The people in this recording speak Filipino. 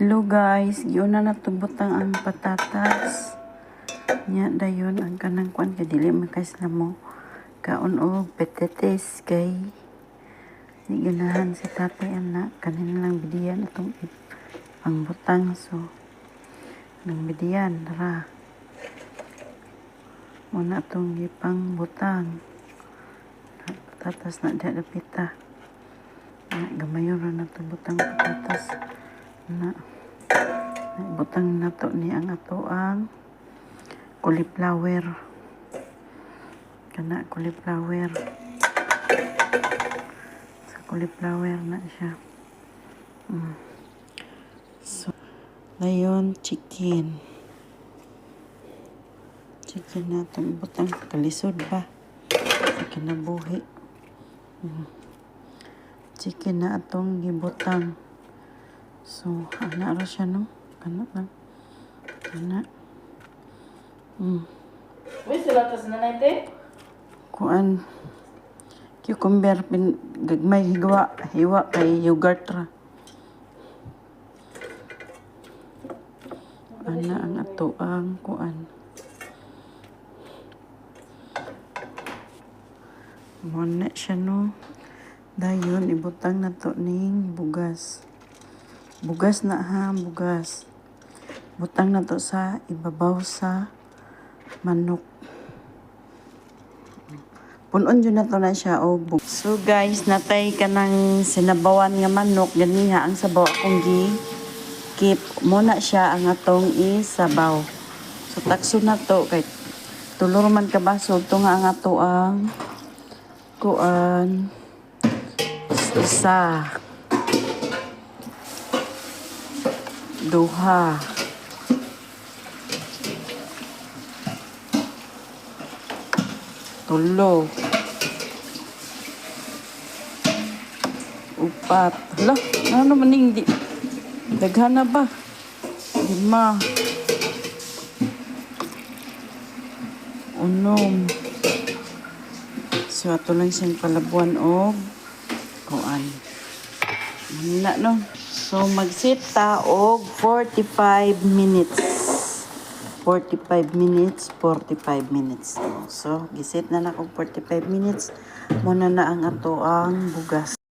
Hello guys, yun na natubutang ang patatas. Nya dayon ang kanang kwan kay dili man kay sila mo kaon og patatas kay di ganahan si tatay anak kanin lang bidiyan atong pangbutang so nang bidiyan tara muna atong gipang butang patatas na diha dapita na gamayon ra natubutang patatas na butang nato ni ang ato ang cauliflower kana cauliflower sa cauliflower na siya so dayon chicken na itong butang kalisod ba sa kinabuhi chicken na atong gibutang so ana ra siya no kana lang ana Wis sila tas nanay te? kuan cucumber gagmay hiwa kay yogurt ra ana ang ato ang kuan muna siya no dayon ibutang nato ning bugas na ha bugas butang nato sa ibabaw sa manok punon yun na to na siya og so guys natay kanang sinabawan nga manok ganiha ang sabaw akong keep muna siya ang atong isabaw so takso na to kay tulor man ka baso to nga ang ato ang kuan isa duha tulo upat hala ano maning di daghan na ba lima unom so ato lang siyang palabuan og kuan na no so magsit ta og 45 minutes 45 minutes so gisit na na kog 45 minutes muna na ang ato ang bugas